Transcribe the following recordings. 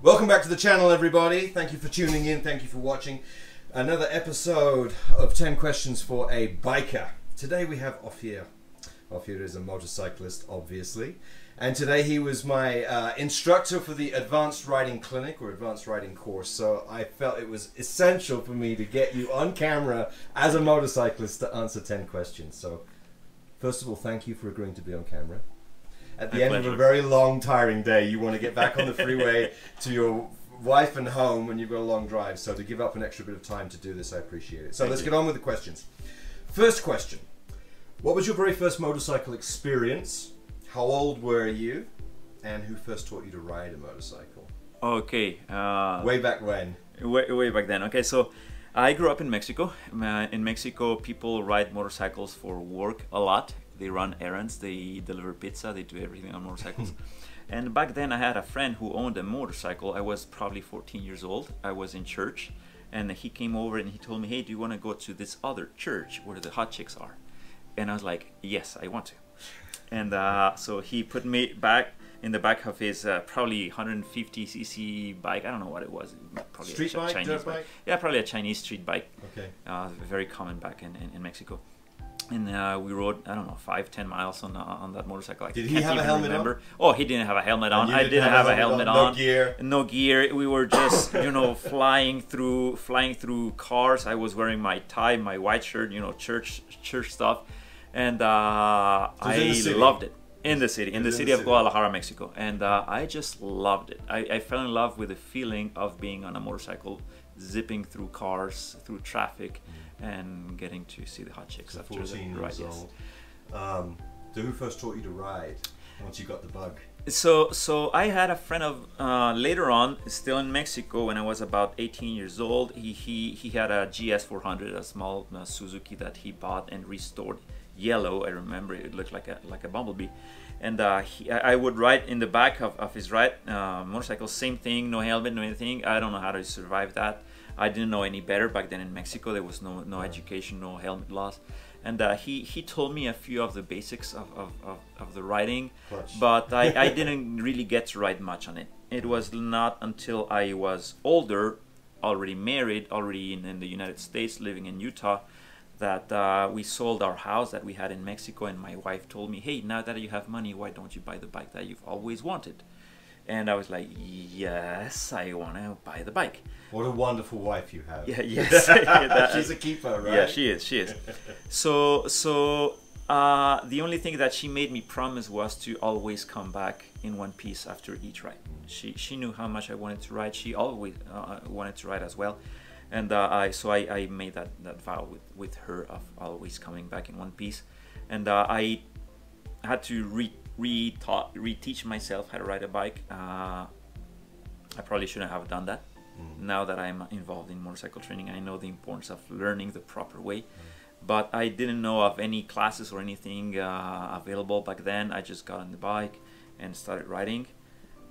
Welcome back to the channel, everybody. Thank you for tuning in. Thank you for watching another episode of 10 questions for a biker. Today we have OFIR. OFIR is a motorcyclist, obviously. And today he was my instructor for the Advanced Riding Clinic or Advanced Riding course. So I felt it was essential for me to get you on camera as a motorcyclist to answer 10 questions. So first of all, thank you for agreeing to be on camera. At the end of a very long, tiring day, you want to get back on the freeway to your wife and home when you've got a long drive. So to give up an extra bit of time to do this, I appreciate it. So let's get on with the questions. First question. What was your very first motorcycle experience? How old were you? And who first taught you to ride a motorcycle? Okay. Way back when? Way back then. Okay, so I grew up in Mexico. In Mexico, people ride motorcycles for work a lot. They run errands, they deliver pizza, they do everything on motorcycles. And back then I had a friend who owned a motorcycle. I was probably 14 years old. I was in church and he came over and he told me, hey, do you want to go to this other church where the hot chicks are? And I was like, yes, I want to. And so he put me back in the back of his probably 150cc bike. I don't know what it was. Probably street bike, Chinese dirt bike? Yeah, probably a Chinese street bike. Okay. Very common back in Mexico. And we rode, I don't know, 5-10 miles on that motorcycle. Did he have a helmet on? Oh, he didn't have a helmet on. I didn't have a helmet on. No gear. No gear. We were just, you know, flying through cars. I was wearing my tie, my white shirt, you know, church stuff, and I loved it. In the city of Guadalajara, Mexico, and I just loved it. I fell in love with the feeling of being on a motorcycle, zipping through cars, through traffic, and getting to see the hot chicks after the ride. Yes. So who first taught you to ride once you got the bug? So I had a friend of later on, still in Mexico, when I was about 18 years old. He had a GS 400, a small Suzuki that he bought and restored. Yellow, I remember it looked like a bumblebee, and I would ride in the back of his motorcycle. Same thing, no helmet, no anything. I don't know how to survive that. I didn't know any better back then in Mexico. There was no education, no helmet laws, and he told me a few of the basics of the riding, but I didn't really get to ride much on it. It was not until I was older, already married, already in the United States, living in Utah, that we sold our house that we had in Mexico, and my wife told me, hey, now that you have money, why don't you buy the bike that you've always wanted? And I was like, yes, I want to buy the bike. What a wonderful wife you have. Yeah, yes. She's a keeper, right? Yeah, she is. So the only thing that she made me promise was to always come back in one piece after each ride. She knew how much I wanted to ride. She always wanted to ride as well. And I made that vow with her of always coming back in one piece, and I had to reteach myself how to ride a bike. I probably shouldn't have done that. Now that I'm involved in motorcycle training, I know the importance of learning the proper way. But I didn't know of any classes or anything available back then. I just got on the bike and started riding.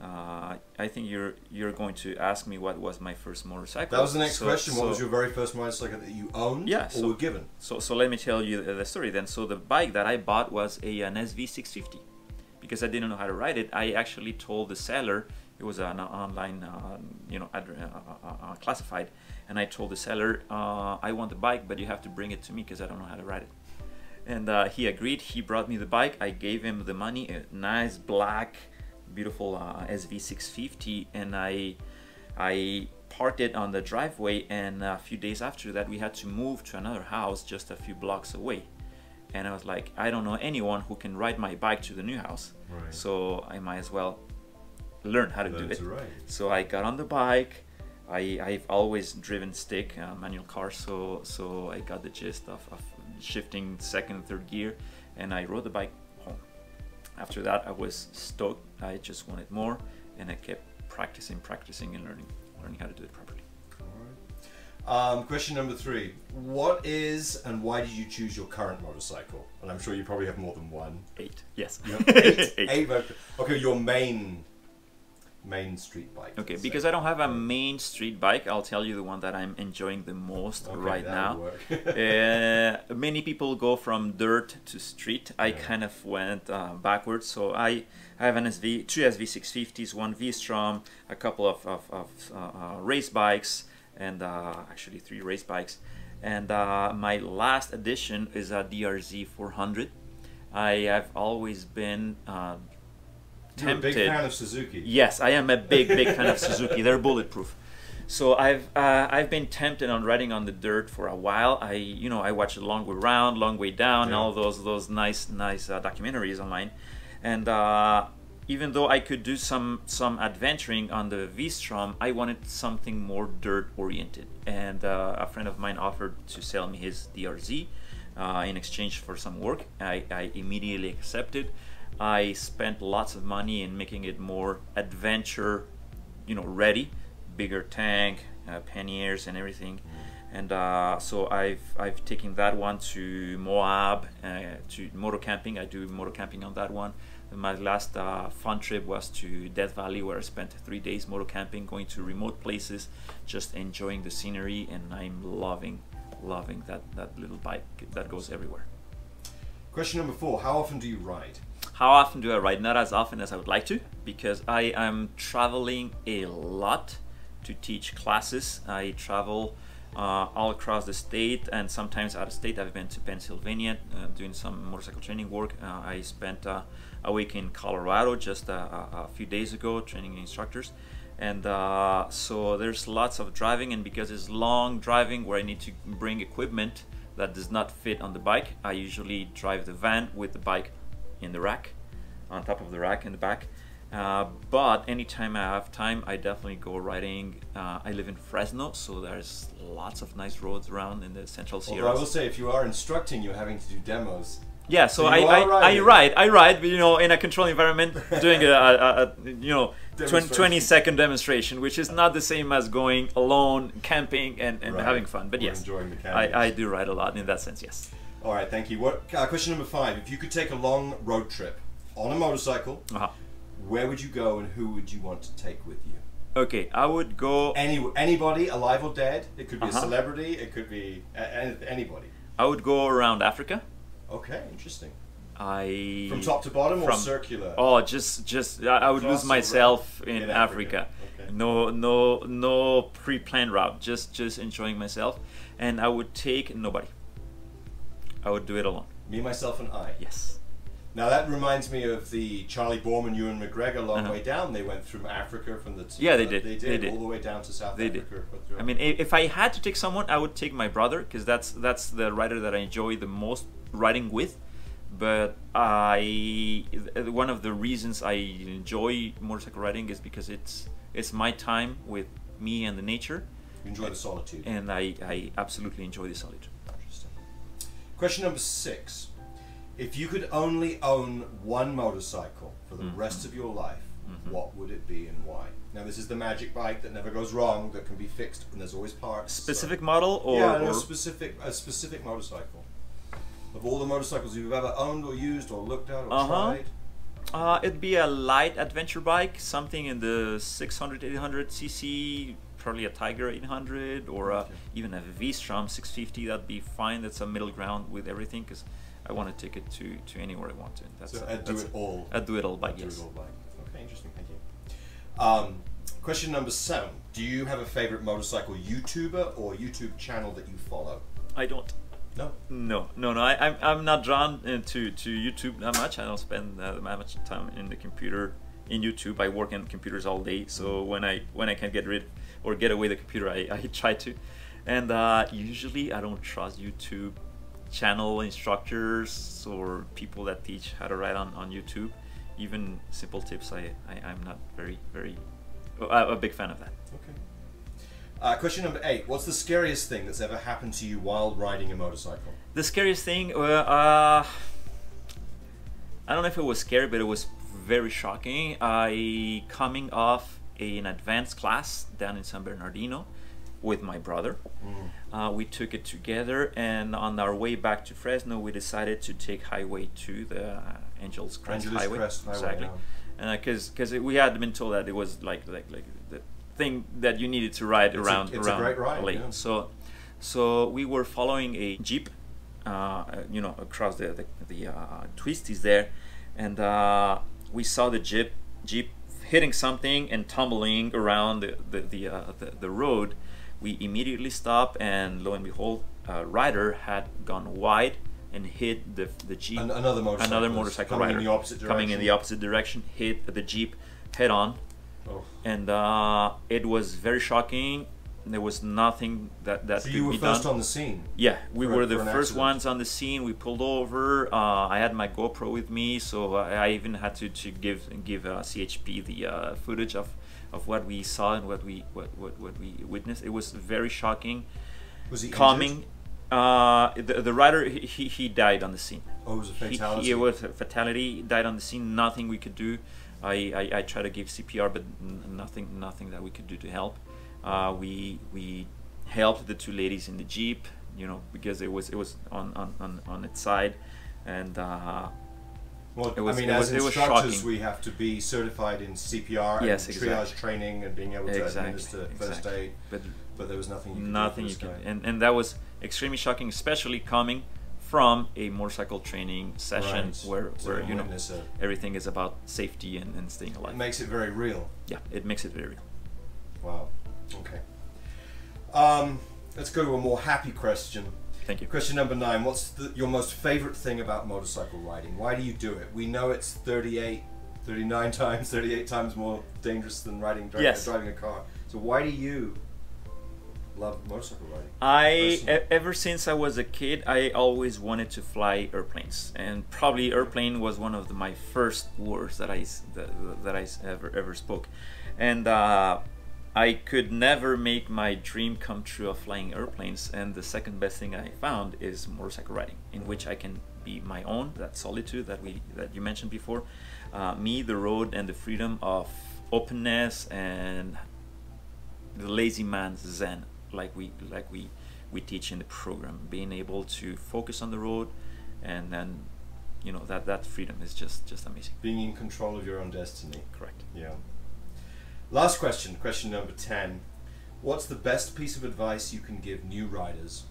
I think you're going to ask me what was my first motorcycle. That was the next question. What was your very first motorcycle that you owned or were given? So let me tell you the story then. So the bike that I bought was an SV650. Because I didn't know how to ride it, I actually told the seller, it was an online classified, and I told the seller, I want the bike, but you have to bring it to me because I don't know how to ride it. And he agreed. He brought me the bike. I gave him the money, a nice black beautiful SV650, and I parked it on the driveway, and a few days after that we had to move to another house just a few blocks away, and I was like, I don't know anyone who can ride my bike to the new house, right. So I might as well learn how to do it. Right. So I got on the bike. I've always driven stick manual cars, so I got the gist of shifting second and third gear, and I rode the bike home. After that, I was stoked. I just wanted more, and I kept practicing and learning how to do it properly. All right. Question number 3. What is and why did you choose your current motorcycle? And I'm sure you probably have more than one. 8. Yes. You have 8. 8. Okay, your main main street bike? Okay, because I don't have a main street bike, I'll tell you the one that I'm enjoying the most right now. Many people go from dirt to street. I kind of went backwards. So I have an two SV650s, one V-Strom, a couple of race bikes, and actually 3 race bikes. And my last addition is a DRZ 400. I have always been You're a big fan of Suzuki. Yes, I am a big fan of Suzuki. They're bulletproof. So I've been tempted on riding on the dirt for a while. I watch Long Way Round, Long Way Down, all those nice documentaries online, and even though I could do some adventuring on the V-Strom, I wanted something more dirt oriented. And a friend of mine offered to sell me his DRZ in exchange for some work. I immediately accepted. I spent lots of money in making it more adventure, ready, bigger tank, panniers and everything. And so I've taken that one to Moab, to motor camping. I do motor camping on that one. And my last fun trip was to Death Valley, where I spent 3 days motor camping, going to remote places, just enjoying the scenery, and I'm loving that little bike that goes everywhere. Question number 4, how often do you ride? How often do I ride? Not as often as I would like to, because I am traveling a lot to teach classes. I travel all across the state and sometimes out of state. I've been to Pennsylvania doing some motorcycle training work. I spent a week in Colorado just a few days ago training instructors. And so there's lots of driving, and because it's long driving where I need to bring equipment that does not fit on the bike, I usually drive the van with the bike in the rack, on top of the rack in the back. But anytime I have time, I definitely go riding. I live in Fresno, so there's lots of nice roads around in the Central Sierras. Although I will say, if you are instructing, you're having to do demos. Yeah, so I ride, but in a controlled environment, doing a 20-second demonstration, which is not the same as going alone, camping, and having fun. But yes, enjoying the I do ride a lot in that sense, yes. All right, thank you. Question number 5, if you could take a long road trip on a motorcycle, where would you go and who would you want to take with you? Okay, I would go... Anybody, alive or dead. It could be a celebrity, it could be anybody. I would go around Africa. Okay, interesting. From top to bottom or circular? Oh, just I would lose myself in Africa. Okay. No pre-planned route. Just enjoying myself, and I would take nobody. I would do it alone. Me, myself, and I. Yes. Now that reminds me of the Charlie Borman, Ewan McGregor Long Way Down. They went through Africa from the they did. They did all the way down to South Africa. I mean, if I had to take someone, I would take my brother, because that's the rider that I enjoy the most riding with. But one of the reasons I enjoy motorcycle riding is because it's my time with me and the nature. You enjoy the solitude. And I absolutely enjoy the solitude. Interesting. Question number 6. If you could only own one motorcycle for the rest of your life, what would it be and why? Now this is the magic bike that never goes wrong, that can be fixed, and there's always parts. Specific model or? Yeah, no, a specific motorcycle. Of all the motorcycles you've ever owned or used or looked at or tried? It'd be a light adventure bike, something in the 600, 800 cc, probably a Tiger 800 or even a V-Strom 650. That'd be fine. That's a middle ground with everything, because I want to take it to anywhere I want to. So I'd do it all. I'd do it all bike, yes. Okay, interesting. Thank you. Question number 7. Do you have a favorite motorcycle YouTuber or YouTube channel that you follow? I don't. No. I'm not drawn to YouTube that much. I don't spend that much time in the computer in YouTube. I work on computers all day, so when I can get rid or get away the computer, I try to. And usually I don't trust YouTube channel instructors or people that teach how to ride on YouTube. Even simple tips, I'm not very a big fan of that. Okay. Question number 8. What's the scariest thing that's ever happened to you while riding a motorcycle? The scariest thing, I don't know if it was scary, but it was very shocking. Coming off an advanced class down in San Bernardino with my brother. We took it together, and on our way back to Fresno, we decided to take Highway 2, the Angeles Crest Highway. Exactly. because we had been told that it was like the thing that you needed to ride around a great ride, a lake. yeah. So we were following a jeep, you know, across the twisties there, and we saw the jeep hitting something and tumbling around the road. We immediately stopped, and lo and behold, Rider had gone wide and hit the jeep. Another motorcycle rider coming in the opposite direction, hit the jeep head on. Oh. And it was very shocking. There was nothing that so could you were be first done. on the scene? Yeah, we were the first accident. ones on the scene. We pulled over. I had my GoPro with me, so I even had to give CHP the footage of what we saw and what we witnessed. It was very shocking. Was he calming? The rider, he died on the scene. Oh, it was a fatality. It was a fatality. He died on the scene. Nothing we could do. I tried to give CPR, but nothing that we could do to help. We helped the two ladies in the jeep, you know, because it was on its side, and well, it was, I mean, it as was instructors, shocking. we have to be certified in CPR and triage training and being able to administer first aid. But there was nothing you could do. And that was extremely shocking, especially coming from a motorcycle training session where you know everything is about safety and staying alive. It makes it very real. Yeah, it makes it very real. Wow. Okay. Let's go to a more happy question. Thank you. Question number 9. What's your most favorite thing about motorcycle riding? Why do you do it? We know it's 38 times more dangerous than driving a car. So why do you love motorcycle riding? Ever since I was a kid, I always wanted to fly airplanes, and probably airplane was one of my first words that I ever spoke, and I could never make my dream come true of flying airplanes. And the second best thing I found is motorcycle riding, in which I can be my own, that solitude that you mentioned before, me, the road, and the freedom of openness and the lazy man's zen, like we teach in the program, being able to focus on the road, and then, you know, that freedom is just amazing. Being in control of your own destiny. Correct. Yeah. Last question, question number 10. What's the best piece of advice you can give new riders?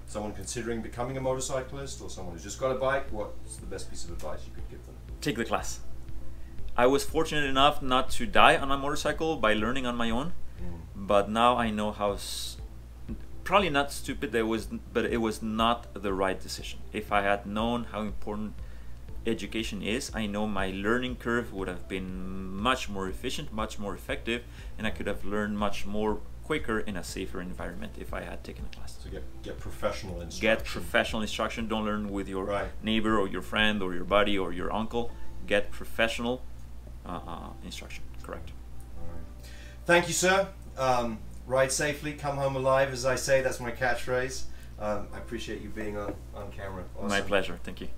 Someone considering becoming a motorcyclist, or someone who's just got a bike, what's the best piece of advice you could give them? Take the class. I was fortunate enough not to die on my motorcycle by learning on my own, but now I know how, probably not stupid but it was not the right decision. If I had known how important education is, I know my learning curve would have been much more efficient, much more effective, and I could have learned much more quicker in a safer environment if I had taken a class. So get professional instruction. Get professional instruction. Don't learn with your neighbor or your friend or your buddy or your uncle. Get professional instruction. Correct. All right. Thank you, sir. Ride safely, come home alive, as I say. That's my catchphrase. I appreciate you being on camera. Awesome. My pleasure. Thank you.